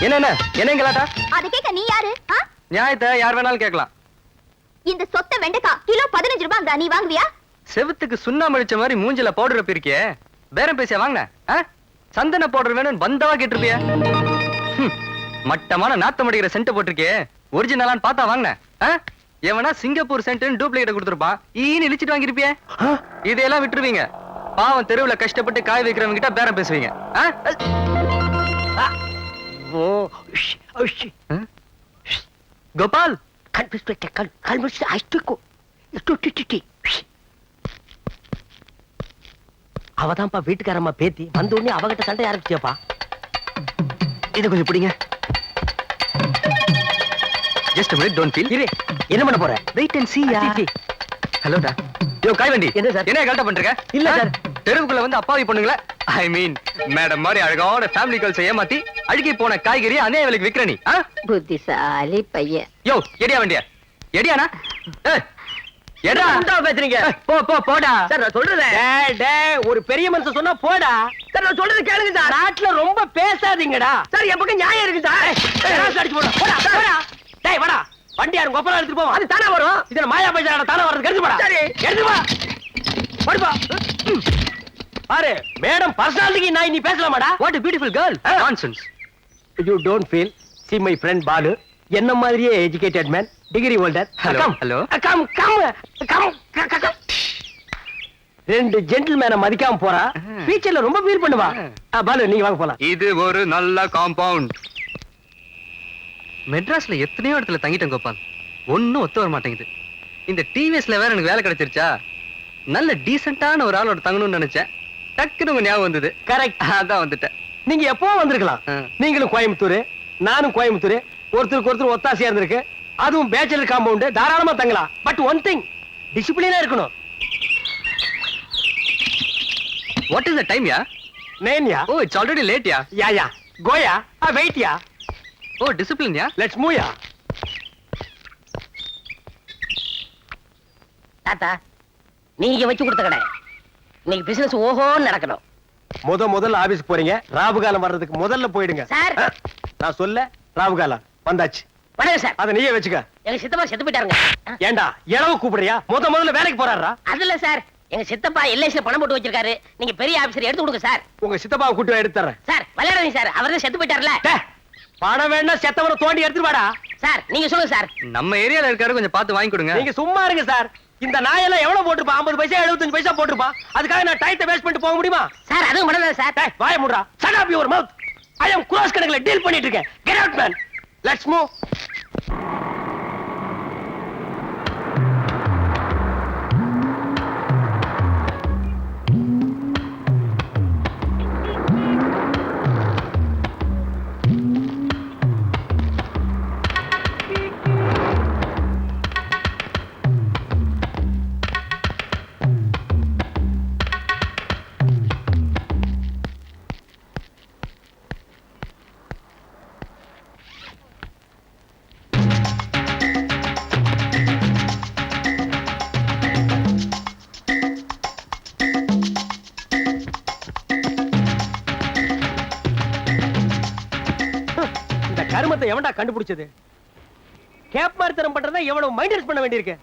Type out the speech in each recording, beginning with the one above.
என்ன என்ன என்ன கலாட்டா? அது கேட்க நீ யாரு? நியாயத்தை யார் வேணாலும் கேட்கலாம். இந்த சொத்த வெண்டைக்காய் கிலோ 15 ரூபாய். நீ வாங்குவியா? செவுத்துக்கு சுண்ணாம்பு அடிச்ச மாதிரி மூஞ்சில பவுடர் பிரிக்கே. பேரம் பேசியா வாங்கின? சந்தன பவுடர் வேணும்னு பந்தவா கேட்டிருப்பிய. மட்டமான நாத்தம் அடிக்கிற சென்ட் போட்டிருக்கே. ஒரிஜினலான்னு பார்த்தா வாங்கின. எவனா சிங்கப்பூர் சென்ட் டூப்ளிகேட் கொடுத்துருப்பான். ஈன்னு இழிச்சிட்டு வாங்கிருப்பிய. இதையெல்லாம் விட்டுருவீங்க. பாவம் தெருவுல கஷ்டப்பட்டு காய் வைக்கிறவங்க கிட்ட பேரம் பேசுவீங்க. கோபால் அவதான்ப்பா வீட்டுக்காரம்மா பேத்தி வந்த உடனே அவகிட்ட சண்டை ஆரம்பிச்சியப்பா. இத கொஞ்சம் பிடிங்க. Just minute, don't feel. இரு, என்ன பண்ண போற? வெயிட் அண்ட் see யா. ஹலோடா. யோ காய்வண்டி. என்ன சார்? என்ன கலட்ட பண்றீங்க? இல்ல சார். தெருவுக்குள்ள வந்து அப்பாவி பொண்ணுங்கள, ஐ மீன் மேடம் மாதிரி அழகான ஃபேமிலி கேர்ள்ஸ் ஏமாத்தி அழுகி போன காய்கறி அநேக விலைக்கு விக்கிற நீ. புத்திசாலி பையன். யோ எடியா வண்டியா? எடியானா? எடா உண்டா பேசுறீங்க? போ போ போடா. சார் நான் சொல்றேன். டேய் டேய், ஒரு பெரிய மனுஷன் சொன்னா போடா. சார் நான் சொல்றது கேளுங்க சார். நாட்டுல ரொம்ப பேசாதீங்கடா. சார் என் பக்கம் நியாயம் இருக்கு சார். அடிச்சு போடா. போடா போடா. டேய் வாடா. வண்டி யாரும் கொப்பரா எடுத்து போவோம். அது தானா வரும். இதுல மாயா பைசாட தானா வரது. எடுத்து போடா. சரி எடுத்து வா. போடுப்பா. பாரு மேடம் பர்சனாலிட்டிக்கு நான் நீ பேசலாமாடா? What a beautiful girl. Nonsense. You don't feel. See my friend Balu. என்ன மாதிரியே educated man, degree holder. Hello. Hello. Come. ரெண்டு ஜென்டில்மேனை மதிக்காம போறா. ஃபியூச்சர்ல ரொம்ப ஃபீல் பண்ணுவா. பாலு நீங்க வாங்க போலாம். இது ஒரு நல்ல காம்பவுண்ட். மெட்ராஸ்ல எத்தனையோ இடத்துல தங்கிட்டேன் கோபால். ஒண்ணும் ஒத்து வர மாட்டேங்குது. இந்த டிவிஎஸ்ல வேற எனக்கு வேலை கிடைச்சிருச்சா? நல்ல டீசென்ட்டான ஒரு ஆளோட தங்கணும்னு நினைச்சேன். டக்குனு உங்க ஞாபகம் வந்தது. கரெக்ட். அதான் வந்துட்டேன். நீங்க எப்போ வந்திருக்கலாம். நீங்களும் கோயம்புத்தூர், நானும் கோயம்புத்தூர். ஒருத்தருக்கு ஒருத்தர் ஒத்தாசையா இருந்திருக்கு. அதுவும் பேச்சுலர் காம்பவுண்ட், தாராளமா தங்கலாம். பட் ஒன் திங், டிசிப்ளினா இருக்கணும். What is the time யா? 9 யா. Oh, it's already late யா. யா. கோயா. வெயிட் யா. Oh, discipline யா. Let's move யா. தாத்தா நீங்க வச்சு கொடுத்த கடை இன்னைக்கு பிசினஸ் ஓஹோன்னு நடக்கணும். முதல்ல ஆபீஸ் போறீங்க. ராவுகாலம் வர்றதுக்கு முதல்ல போயிடுங்க. சார் நான் சொல்ல ராவுகாலம் வந்தாச்சு. வணக்கம் சார். அத நீயே வச்சுக்க. எங்க சித்தப்பா செத்து போயிட்டாருங்க. ஏண்டா இளவு கூப்பிடுறியா? முதல்ல வேலைக்கு போறாரா? அது இல்ல சார், எங்க சித்தப்பா எல்ஐசில பணம் போட்டு வச்சிருக்காரு. நீங்க பெரிய ஆபீசர் எடுத்து கொடுங்க சார். உங்க சித்தப்பாவை கூட்டி எடுத்து தரேன். சார் விளையாடுங்க சார், அவர் தான் செத்து போயிட்டாருல. பணம் வேணா செத்தவரை தோண்டி எடுத்துட்டு வாடா. சார் நீங்க சொல்லுங்க சார். நம்ம ஏரியால இருக்காரு, கொஞ்சம் பார்த்து வாங்கி கொடுங்க. நீங்க சும்மா இருங்க சார். இந்த நாயெல்லாம் எவ்வளவு போட்டுருப்பா? 50 பைசா 75 பைசா போட்டுருப்பான். அதுக்காக நான் டைத்தை வேஸ்ட் பண்ணிட்டு போக முடியுமா? சார் அதுவும் பண்ணல சார். வாய மூடுறா. shut up your mouth. I am cross கணக்குல டீல் பண்ணிட்டு இருக்கேன். get out man. let's move. கருமத்தை எவன்டா கண்டுபிடிச்சது? கேப் மாதிரி தரம் பண்றதா எவ்வளவு மைண்டன்ஸ் பண்ண வேண்டியிருக்கு.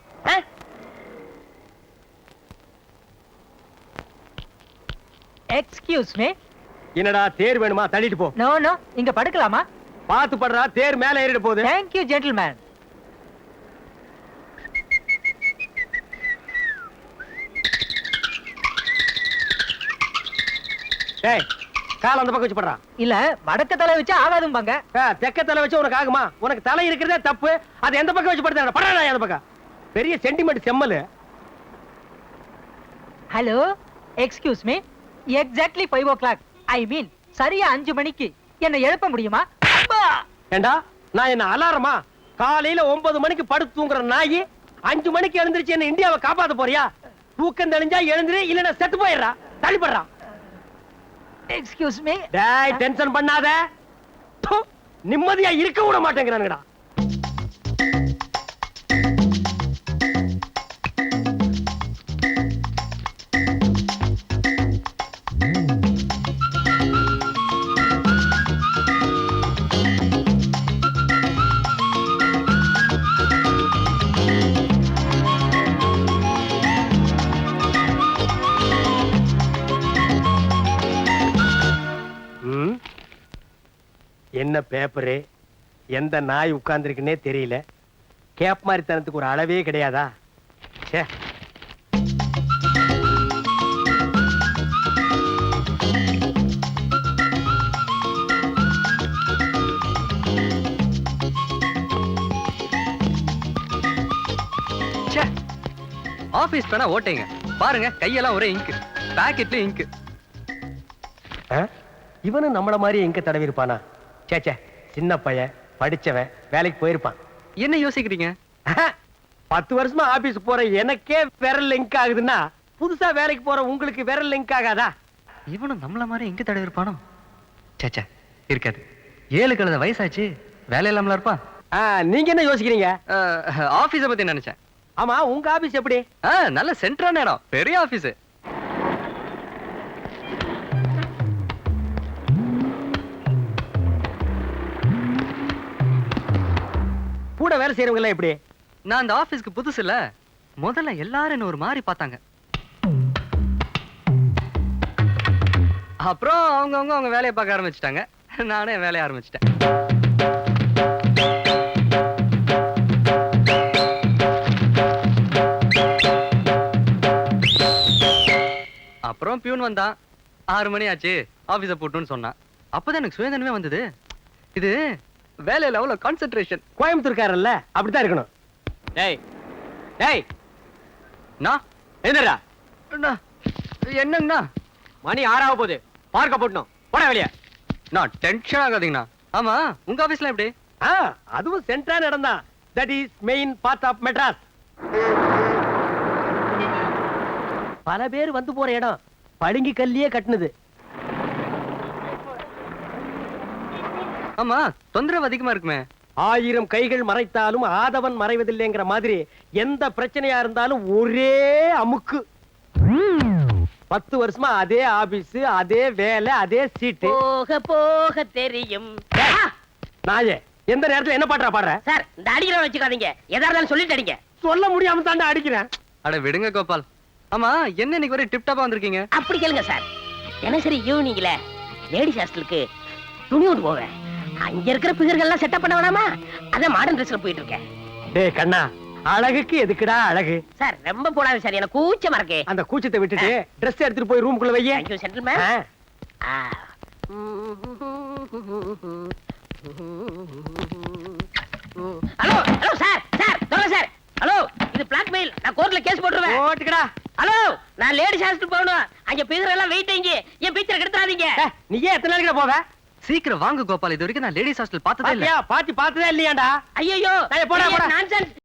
Excuse me. என்னடா தேர் வேணுமா? தள்ளிட்டு போ. நோ நோ, இங்க படுக்கலாமா? பாத்து படுறா, தேர் மேல ஏறிட போகுது. Thank you gentleman. டேய் கால் அந்த பக்கம் வச்சு படுறா. இல்ல வடக்க தலை வச்சு ஆகாதும்பாங்க. தெக்க தலை வச்சு உனக்கு ஆகுமா? உனக்கு தலை இருக்கிறதே தப்பு. அது எந்த பக்கம் வச்சு படுத்தா? படுறா அந்த பக்கம். பெரிய சென்டிமெண்ட் செம்மல். Hello excuse me. Exactly 5 o'clock. ஐ மீன் சரியா 5 மணிக்கு என்ன எழுப்ப முடியுமா? ஏண்டா நான் என்ன அலாரமா? காலையில 9 மணிக்கு படுத்து தூங்குற நாயி 5 மணிக்கு எழுந்திருச்சு என்ன இந்தியாவை காப்பாத்த போறியா? தூக்கம் தெளிஞ்சா எழுந்திரு, இல்லன்னா செத்து போயிடுறா. தள்ளிப்படுறா. Excuse me. டேய் டென்ஷன் பண்ணாத. நிம்மதியா இருக்க விட மாட்டேங்கிறானுங்கடா. என்ன பேப்பரு எந்த நாய் உட்கார்ந்துருக்குன்னே தெரியல. கேப் மாதிரி தனத்துக்கு ஒரு அளவே கிடையாதா? ச்சே. ச்சே. ஆபீஸ் பேனா ஓட்டைங்க பாருங்க, கையெல்லாம் ஒரே இங்கு, பாக்கெட்ல இங்கு. ஆ? இவனும் நம்மள மாதிரி எங்க தடவி இருப்பானா? சேச்சே, சின்ன பையன், படிச்சவன், வேலைக்கு போயிருப்பான். என்ன யோசிக்கிறீங்க? 10 வருஷமா ஆபீஸ் போற எனக்கே விரல் லிங்க் ஆகுதுன்னா புதுசா வேலைக்கு போற உங்களுக்கு விரல் லிங்க் ஆகாதா? இவனும் நம்மள மாதிரி எங்க தடவி இருப்பானோ? சேச்சே, இருக்காது. 7 கழுத வயசாச்சு, வேலை இல்லாமல இருப்பான். நீங்க என்ன யோசிக்கிறீங்க? ஆபீஸ பத்தி நினைச்சேன். ஆமா, உங்க ஆபீஸ் எப்படி? நல்ல சென்ட்ரான இடம், பெரிய ஆபீஸ். கூட வேலை செய்யறவங்க எல்லாம் எப்படி? நான் அந்த ஆபீஸ்க்கு புதுசு இல்ல, முதல்ல எல்லாரும் என்ன ஒரு மாதிரி பார்த்தாங்க. அப்புறம் அவங்க வேலையை பார்க்க ஆரம்பிச்சிட்டாங்க, நானே வேலைய ஆரம்பிச்சிட்டேன். அப்புறம் பியூன் வந்தான். 6 மணி ஆச்சு, ஆபீஸ போட்டுன்னு சொன்னான். அப்பதான் எனக்கு சுயதனமே வந்தது. இது வேலையில அவ்வளவு கான்சென்ட்ரேஷன். கோயம்புத்தூர்காரல்ல, அப்படித்தான் இருக்கணும். டேய் டேய், நான் என்னடா என்னங்கண்ணா? மணி 6 போகுது, பார்க்க போட்டணும். போட வெளியே. நான் டென்ஷன் ஆகாதீங்கண்ணா. ஆமா, உங்க ஆபீஸ்ல எப்படி? அதுவும் சென்ட்ரான இடம் தான். That is main part of Madras. பல பேர் வந்து போற இடம், பளிங்கு கல்லியே கட்டுனது. ஆமா, தொந்தரவு அதிகமா இருக்குமே. 1000 கைகள் மறைத்தாலும் ஆதவன் மறைவதில்லைங்கிற மாதிரி எந்த பிரச்சனையா இருந்தாலும் ஒரே அமுக்கு. 10 வருஷமா அதே ஆபீஸ், அதே வேலை, அதே சீட்டு. போக போக தெரியும். நாயே, எந்த நேரத்துல என்ன பாட்டா பாடுற? சார், இந்த அடிக்கிற வச்சுக்காதீங்க, எதா இருந்தாலும் சொல்லிட்டு அடிங்க. சொல்ல முடியாம தாண்டா அடிக்கிறேன். அட விடுங்க கோபால். ஆமா, என்ன இன்னைக்கு வரை டிப் டாப்பா வந்திருக்கீங்க? அப்படி கேளுங்க சார். தினசரி ஈவினிங்ல லேடிஸ் ஹாஸ்டலுக்கு துணி கொண்டு போவேன். அங்க இருக்கிற பிகர்கள்லாம் செட்டப் பண்ண வேணாமா? அதான் மாடர்ன் ட்ரெஸ்ல போயிட்டு இருக்கேன். டேய் கண்ணா, அழகுக்கு எதுக்குடா அழகு? சார், ரொம்ப போடாது சார், எனக்கு கூச்சமா இருக்கு. அந்த கூச்சத்தை விட்டுட்டு Dress எடுத்துட்டு போய் ரூமுக்குள்ள வையே. Thank you, gentleman. Hello hello sir, sir சொல்லுங்க சார். ஹலோ, இது பிளாக்மெயில், நான் கோர்ட்ல கேஸ் போட்டுருவேன். ஓட்டுக்கடா. ஹலோ, நான் லேடிஸ் ஹாஸ்டல் போகணும். அங்க பிகர் எல்லாம் வெயிட் இங்க, என் பிக்சர் கெடுத்துறாதீங்க. நீயே எத்தனை நாளைக்கு போவ? சீக்கிரம் வாங்க கோபால், இது வரைக்கும் நான் லேடிஸ் ஹாஸ்டல் பார்த்ததே இல்ல. பாத்தி பார்த்ததே இல்லையாண்டா? ஐயோ, போடா போடா. நான்சென்ஸ்.